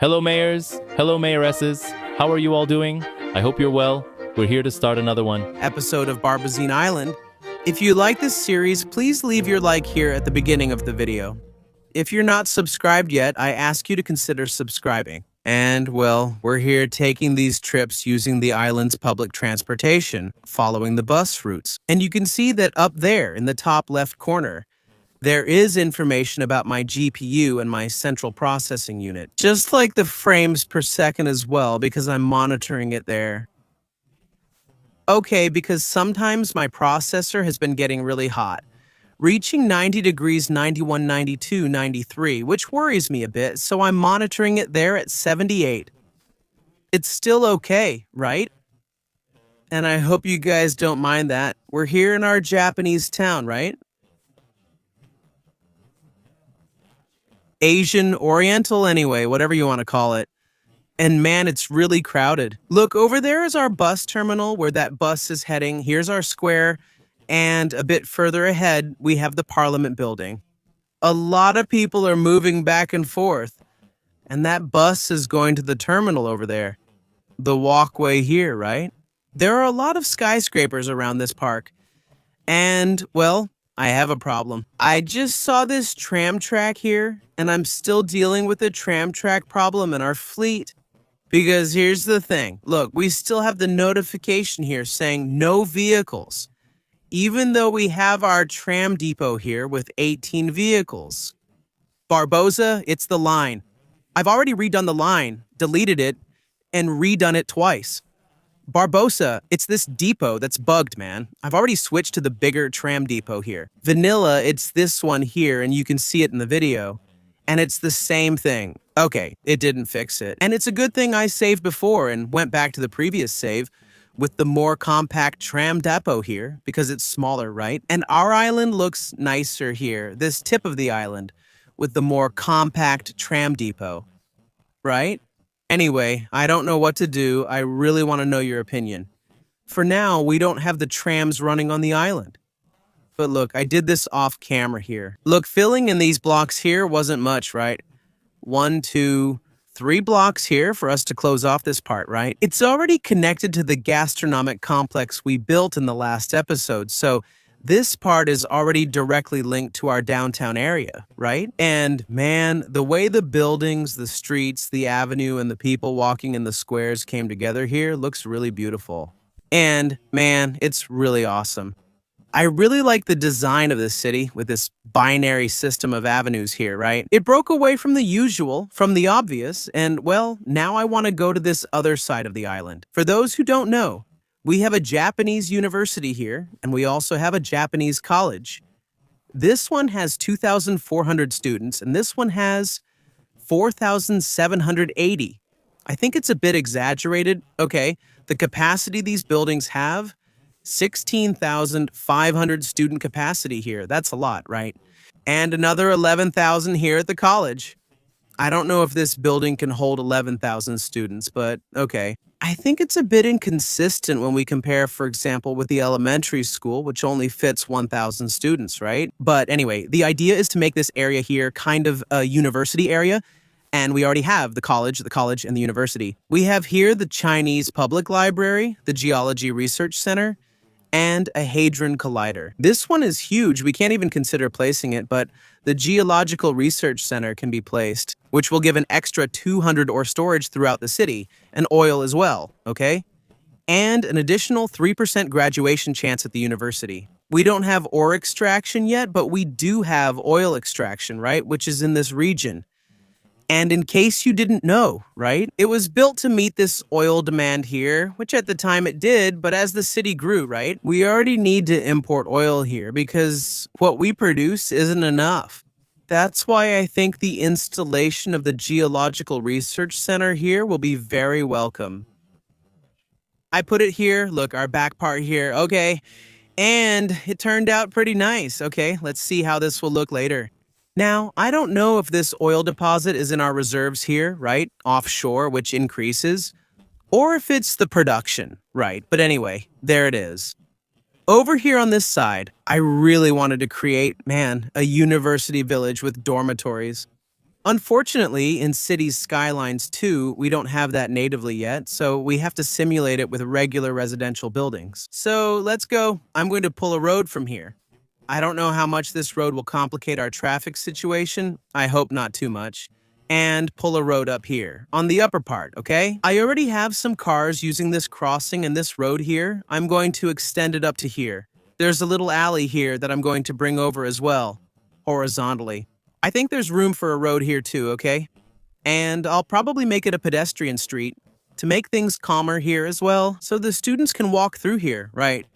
Hello, mayors. Hello, mayoresses. How are you all doing? I hope you're well. We're here to start another one. Episode of Barbazine Island. If you like this series, please leave your like here at the beginning of the video. If you're not subscribed yet, I ask you to consider subscribing. And, well, we're here taking these trips using the island's public transportation, following the bus routes. And you can see that up there in the top left corner, there is information about my GPU and my central processing unit, just like the frames per second as well, because I'm monitoring it there. Okay, because sometimes my processor has been getting really hot, reaching 90 degrees, 91, 92, 93, which worries me a bit, so I'm monitoring it there at 78. It's still okay, right? And I hope you guys don't mind that. We're here in our Japanese town, right? Asian, Oriental, anyway, whatever you want to call it. And man, it's really crowded. Look, over there is our bus terminal where that bus is heading. Here's our square. And a bit further ahead, we have the Parliament building. A lot of people are moving back and forth. And that bus is going to the terminal over there. The walkway here, right? There are a lot of skyscrapers around this park. And, well, I have a problem. I just saw this tram track here, and I'm still dealing with the tram track problem in our fleet. Because here's the thing. Look, we still have the notification here saying no vehicles, even though we have our tram depot here with 18 vehicles. Barbosa, it's the line. I've already redone the line, deleted it, and redone it twice. Barbosa, it's this depot that's bugged, man. I've already switched to the bigger tram depot here. Vanilla, it's this one here, and you can see it in the video. And it's the same thing. Okay, it didn't fix it. And it's a good thing I saved before and went back to the previous save with the more compact tram depot here, because it's smaller, right? And our island looks nicer here, this tip of the island, with the more compact tram depot, right? Anyway, I don't know what to do. I really want to know your opinion. For now, we don't have the trams running on the island. But look, I did this off camera here. Look, filling in these blocks here wasn't much, right? 1, 2, 3 blocks here for us to close off this part, right? It's already connected to the gastronomic complex we built in the last episode, so this part is already directly linked to our downtown area, right? And man, the way the buildings, the streets, the avenue, and the people walking in the squares came together here looks really beautiful. And man, it's really awesome. I really like the design of this city with this binary system of avenues here, right? It broke away from the usual, from the obvious, and well, now I want to go to this other side of the island. For those who don't know, we have a Japanese university here, and we also have a Japanese college. This one has 2,400 students, and this one has 4,780. I think it's a bit exaggerated. Okay, the capacity these buildings have, 16,500 student capacity here. That's a lot, right? And another 11,000 here at the college. I don't know if this building can hold 11,000 students, but okay. I think it's a bit inconsistent when we compare, for example, with the elementary school, which only fits 1,000 students, right? But anyway, the idea is to make this area here kind of a university area, and we already have the college, and the university. We have here the Chinese Public Library, the Geology Research Center, and a Hadron Collider. This one is huge. We can't even consider placing it, but the Geological Research Center can be placed, which will give an extra 200 ore storage throughout the city, and oil as well, okay? And an additional 3% graduation chance at the university. We don't have ore extraction yet, but we do have oil extraction, right? Which is in this region. And in case you didn't know, right? It was built to meet this oil demand here, which at the time it did, but as the city grew, right? We already need to import oil here because what we produce isn't enough. That's why I think the installation of the Geological Research Center here will be very welcome. I put it here, look, our back part here, okay. And it turned out pretty nice, okay? Let's see how this will look later. Now, I don't know if this oil deposit is in our reserves here, right, offshore, which increases, or if it's the production, right? But anyway, there it is. Over here on this side, I really wanted to create, man, a university village with dormitories. Unfortunately, in Cities Skylines 2, we don't have that natively yet, so we have to simulate it with regular residential buildings. So let's go. I'm going to pull a road from here. I don't know how much this road will complicate our traffic situation. I hope not too much. And pull a road up here, on the upper part, okay? I already have some cars using this crossing and this road here. I'm going to extend it up to here. There's a little alley here that I'm going to bring over as well, horizontally. I think there's room for a road here too, okay? And I'll probably make it a pedestrian street to make things calmer here as well, so the students can walk through here, right?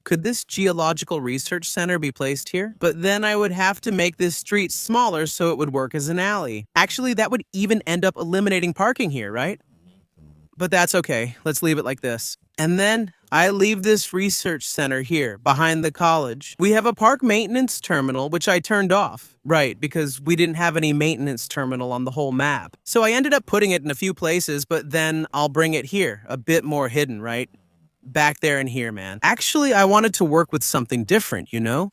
Could this geological research center be placed here? But then I would have to make this street smaller so it would work as an alley. Actually, that would even end up eliminating parking here, right? But that's okay. Let's leave it like this. And then I leave this research center here behind the college. We have a park maintenance terminal, which I turned off, right, because we didn't have any maintenance terminal on the whole map. So I ended up putting it in a few places, but then I'll bring it here, a bit more hidden, right? Back there and here, man. Actually, I wanted to work with something different, you know?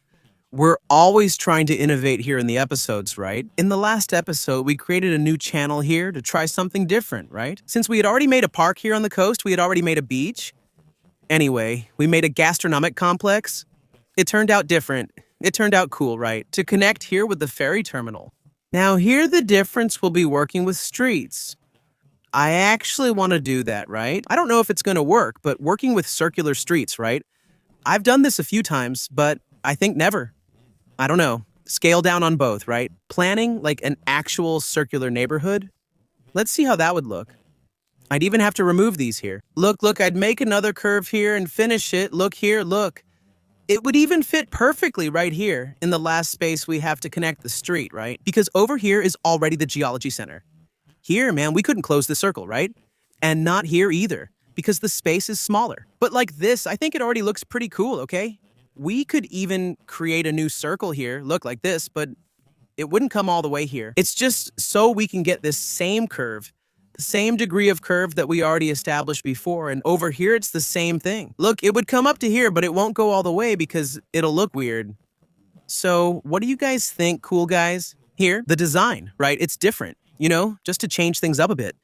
We're always trying to innovate here in the episodes, right? In the last episode, we created a new channel here to try something different, right? Since we had already made a park here on the coast, we had already made a beach. Anyway, we made a gastronomic complex. It turned out different. It turned out cool, right? To connect here with the ferry terminal. Now here the difference will be working with streets. I actually want to do that, right? I don't know if it's going to work, but working with circular streets, right? I've done this a few times, but I think never. I don't know. Scale down on both, right? Planning like an actual circular neighborhood. Let's see how that would look. I'd even have to remove these here. Look, I'd make another curve here and finish it. Look here, look. It would even fit perfectly right here in the last space we have to connect the street, right? Because over here is already the geology center. Here, man, we couldn't close the circle, right? And not here either, because the space is smaller. But like this, I think it already looks pretty cool, okay? We could even create a new circle here, look like this, but it wouldn't come all the way here. It's just so we can get this same curve, the same degree of curve that we already established before, and over here it's the same thing. Look, it would come up to here, but it won't go all the way because it'll look weird. So what do you guys think, cool guys? Here, the design, right? It's different. You know, just to change things up a bit.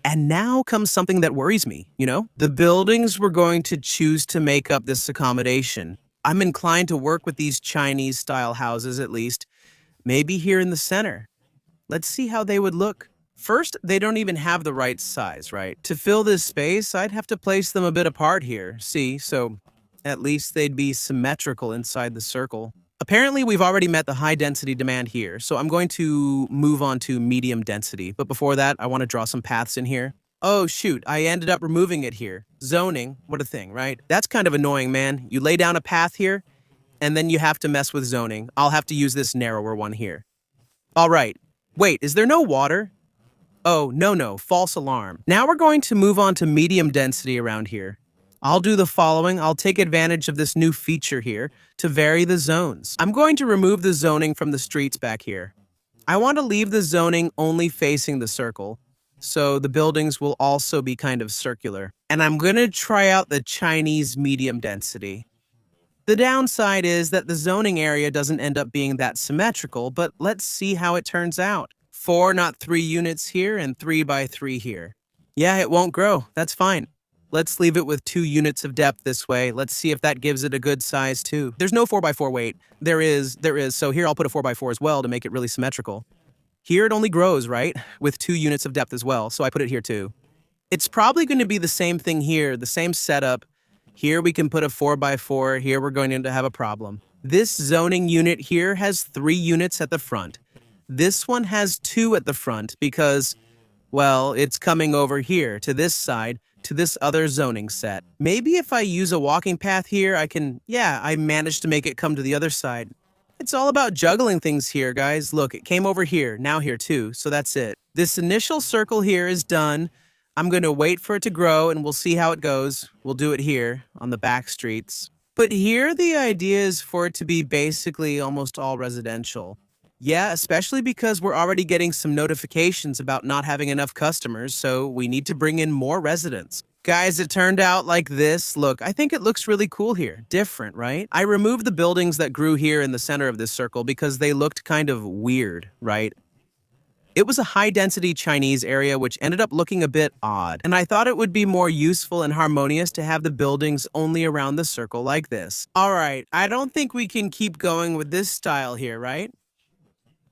And now comes something that worries me, you know? The buildings we're going to choose to make up this accommodation. I'm inclined to work with these Chinese-style houses at least, maybe here in the center. Let's see how they would look. First, they don't even have the right size, right? To fill this space, I'd have to place them a bit apart here, see? So at least they'd be symmetrical inside the circle. Apparently, we've already met the high density demand here, so I'm going to move on to medium density. But before that, I want to draw some paths in here. Oh, shoot, I ended up removing it here. Zoning, what a thing, right? That's kind of annoying, man. You lay down a path here, and then you have to mess with zoning. I'll have to use this narrower one here. All right. Wait, is there no water? Oh, no, false alarm. Now we're going to move on to medium density around here. I'll do the following. I'll take advantage of this new feature here to vary the zones. I'm going to remove the zoning from the streets back here. I want to leave the zoning only facing the circle, so the buildings will also be kind of circular. And I'm going to try out the Chinese medium density. The downside is that the zoning area doesn't end up being that symmetrical, but let's see how it turns out. 4, not 3 units here and 3 by 3 here. Yeah, it won't grow. That's fine. Let's leave it with 2 units of depth this way. Let's see if that gives it a good size too. There's no 4x4 weight. There is. So here I'll put a 4x4 as well to make it really symmetrical. Here it only grows, right? With 2 units of depth as well, so I put it here too. It's probably going to be the same thing here, the same setup. Here we can put a 4x4. Here we're going to have a problem. This zoning unit here has 3 units at the front. This one has 2 at the front because, well, it's coming over here to this side, to this other zoning set. Maybe if I use a walking path here, I managed to make it come to the other side. It's all about juggling things here, guys. Look, it came over here, now here too, so that's it. This initial circle here is done. I'm going to wait for it to grow and we'll see how it goes. We'll do it here on the back streets. But here the idea is for it to be basically almost all residential. Yeah, especially because we're already getting some notifications about not having enough customers, so we need to bring in more residents. Guys, it turned out like this. Look, I think it looks really cool here. Different, right? I removed the buildings that grew here in the center of this circle because they looked kind of weird, right? It was a high-density Chinese area which ended up looking a bit odd, and I thought it would be more useful and harmonious to have the buildings only around the circle like this. All right, I don't think we can keep going with this style here, right?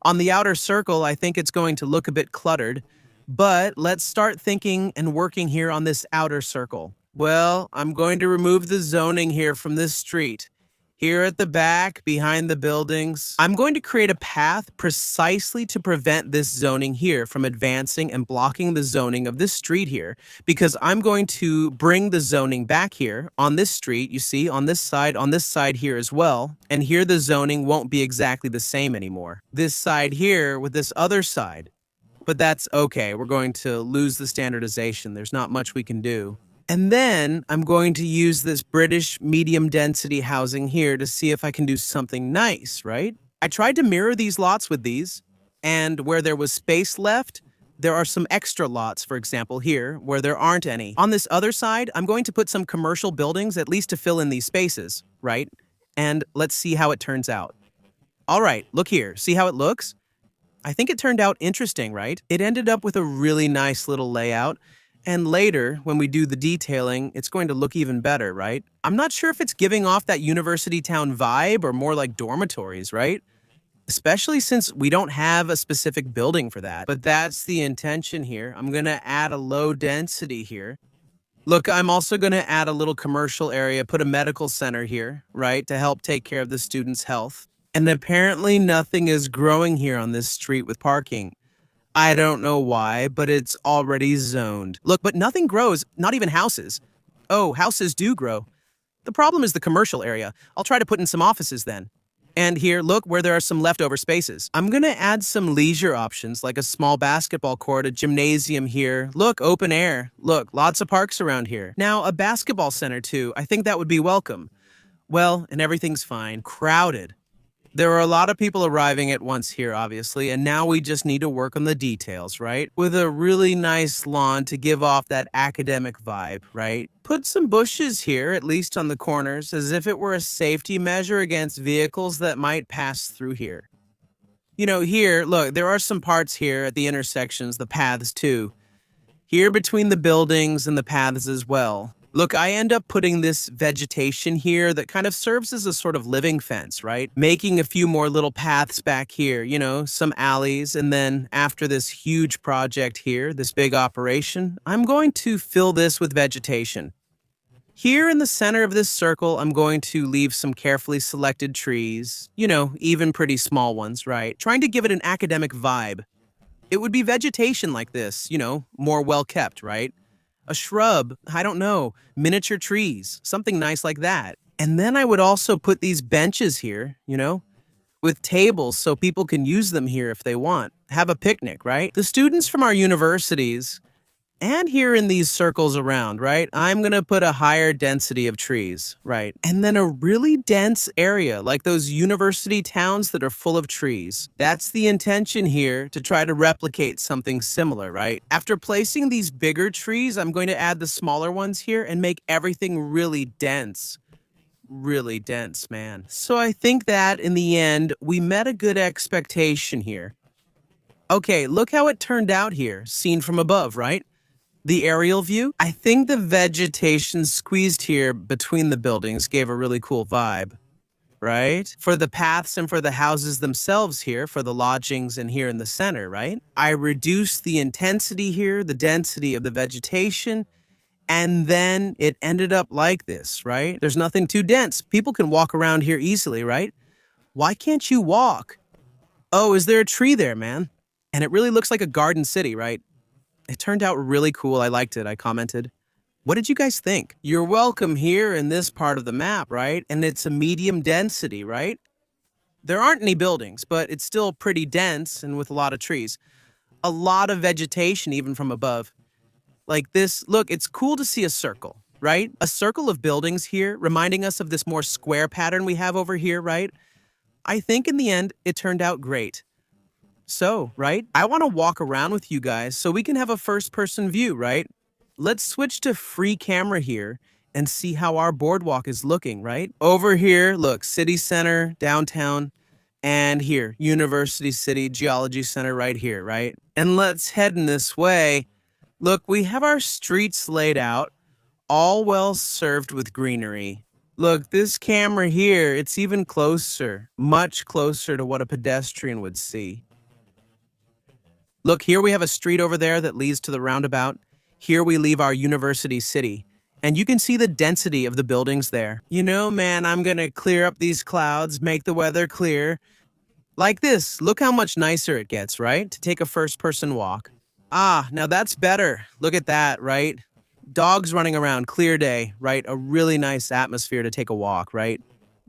On the outer circle, I think it's going to look a bit cluttered, but let's start thinking and working here on this outer circle. Well, I'm going to remove the zoning here from this street. Here at the back, behind the buildings, I'm going to create a path precisely to prevent this zoning here from advancing and blocking the zoning of this street here, because I'm going to bring the zoning back here on this street, you see, on this side here as well, and here the zoning won't be exactly the same anymore. This side here with this other side. But that's okay, we're going to lose the standardization, there's not much we can do. And then I'm going to use this British medium density housing here to see if I can do something nice, right? I tried to mirror these lots with these, and where there was space left, there are some extra lots, for example, here, where there aren't any. On this other side, I'm going to put some commercial buildings, at least to fill in these spaces, right? And let's see how it turns out. All right, look here. See how it looks? I think it turned out interesting, right? It ended up with a really nice little layout. And later, when we do the detailing, it's going to look even better, right? I'm not sure if it's giving off that university town vibe or more like dormitories, right? Especially since we don't have a specific building for that. But that's the intention here. I'm going to add a low density here. Look, I'm also going to add a little commercial area, put a medical center here, right, to help take care of the students' health. And apparently nothing is growing here on this street with parking. I don't know why, but it's already zoned. Look, but nothing grows, not even houses. Oh, houses do grow. The problem is the commercial area. I'll try to put in some offices then. And here, look where there are some leftover spaces. I'm going to add some leisure options like a small basketball court, a gymnasium here. Look, open air. Look, lots of parks around here. Now, a basketball center too. I think that would be welcome. Well, and everything's fine. Crowded. There are a lot of people arriving at once here, obviously, and now we just need to work on the details, right? With a really nice lawn to give off that academic vibe, right? Put some bushes here, at least on the corners, as if it were a safety measure against vehicles that might pass through here. You know, here, look, there are some parts here at the intersections, the paths too. Here between the buildings and the paths as well. Look, I end up putting this vegetation here that kind of serves as a sort of living fence, right? Making a few more little paths back here, you know, some alleys. And then after this huge project here, this big operation, I'm going to fill this with vegetation. Here in the center of this circle, I'm going to leave some carefully selected trees, you know, even pretty small ones, right? Trying to give it an academic vibe. It would be vegetation like this, you know, more well-kept, right? A shrub, I don't know, miniature trees, something nice like that. And then I would also put these benches here, you know, with tables so people can use them here if they want. Have a picnic, right? The students from our universities and here in these circles around, right, I'm going to put a higher density of trees, right? And then a really dense area, like those university towns that are full of trees. That's the intention here, to try to replicate something similar, right? After placing these bigger trees, I'm going to add the smaller ones here and make everything really dense. Really dense, man. So I think that, in the end, we met a good expectation here. Okay, look how it turned out here, seen from above, right? The aerial view, I think the vegetation squeezed here between the buildings gave a really cool vibe, right? For the paths and for the houses themselves here, for the lodgings and here in the center, right? I reduced the intensity here, the density of the vegetation, and then it ended up like this, right? There's nothing too dense. People can walk around here easily, right? Why can't you walk? Oh, is there a tree there, man? And it really looks like a garden city, right? It turned out really cool. I liked it. I commented. What did you guys think? You're welcome here in this part of the map, right? And it's a medium density, right? There aren't any buildings, but it's still pretty dense and with a lot of trees. A lot of vegetation even from above. Like this, look, it's cool to see a circle, right? A circle of buildings here, reminding us of this more square pattern we have over here, right? I think in the end, it turned out great. So, right, I want to walk around with you guys so we can have a first-person view, right? Let's switch to free camera here and see how our boardwalk is looking, right? Over here, look, city center, downtown. And here, University City Geology Center right here, right? And let's head in this way. Look, we have our streets laid out, all well served with greenery. Look, this camera here, it's even closer, much closer to what a pedestrian would see. Look, here we have a street over there that leads to the roundabout. Here we leave our University City. And you can see the density of the buildings there. You know, man, I'm gonna clear up these clouds, make the weather clear. Like this, look how much nicer it gets, right? To take a first-person walk. Ah, now that's better. Look at that, right? Dogs running around, clear day, right? A really nice atmosphere to take a walk, right?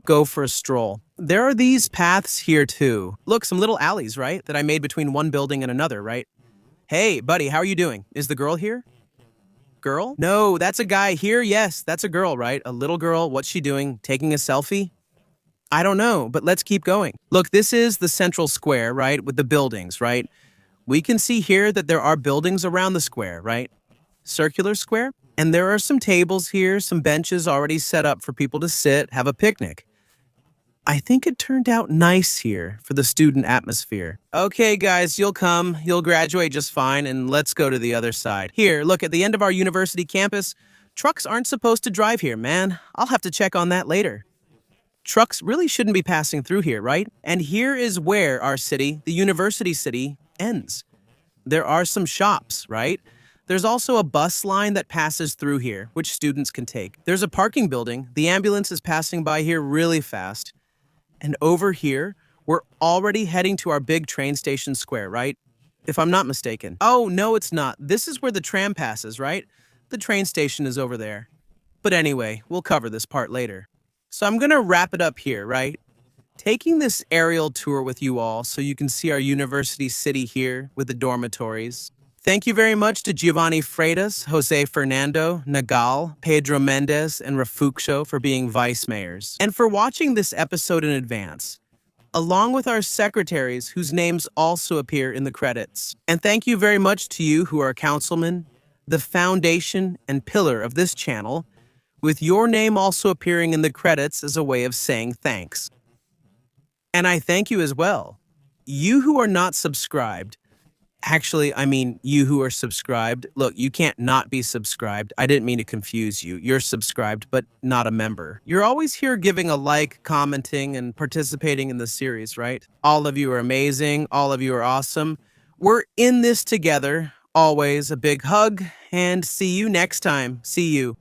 Go for a stroll. There are these paths here too. Look, some little alleys, right? That I made between one building and another, right? Hey, buddy, how are you doing? Is the girl here? Girl? No, that's a guy here. Yes, that's a girl, right? A little girl. What's she doing? Taking a selfie? I don't know, but let's keep going. Look, this is the central square, right? With the buildings, right? We can see here that there are buildings around the square, right? Circular square. And there are some tables here, some benches already set up for people to sit, have a picnic. I think it turned out nice here for the student atmosphere. Okay, guys, you'll come. You'll graduate just fine, and let's go to the other side. Here, look, at the end of our university campus, trucks aren't supposed to drive here, man. I'll have to check on that later. Trucks really shouldn't be passing through here, right? And here is where our city, the University City, ends. There are some shops, right? There's also a bus line that passes through here, which students can take. There's a parking building. The ambulance is passing by here really fast. And over here, we're already heading to our big train station square, right? If I'm not mistaken. Oh, no, it's not. This is where the tram passes, right? The train station is over there. But anyway, we'll cover this part later. So I'm gonna wrap it up here, right? Taking this aerial tour with you all so you can see our University City here with the dormitories. Thank you very much to Giovanni Freitas, Jose Fernando, Nagal, Pedro Mendez, and Refugio for being vice mayors, and for watching this episode in advance, along with our secretaries whose names also appear in the credits. And thank you very much to you who are councilmen, the foundation and pillar of this channel, with your name also appearing in the credits as a way of saying thanks. And I thank you as well. You who are not subscribed, actually, I mean, you who are subscribed, look, you can't not be subscribed. I didn't mean to confuse you. You're subscribed, but not a member. You're always here giving a like, commenting, and participating in the series, right? All of you are amazing. All of you are awesome. We're in this together. Always a big hug, and see you next time. See you.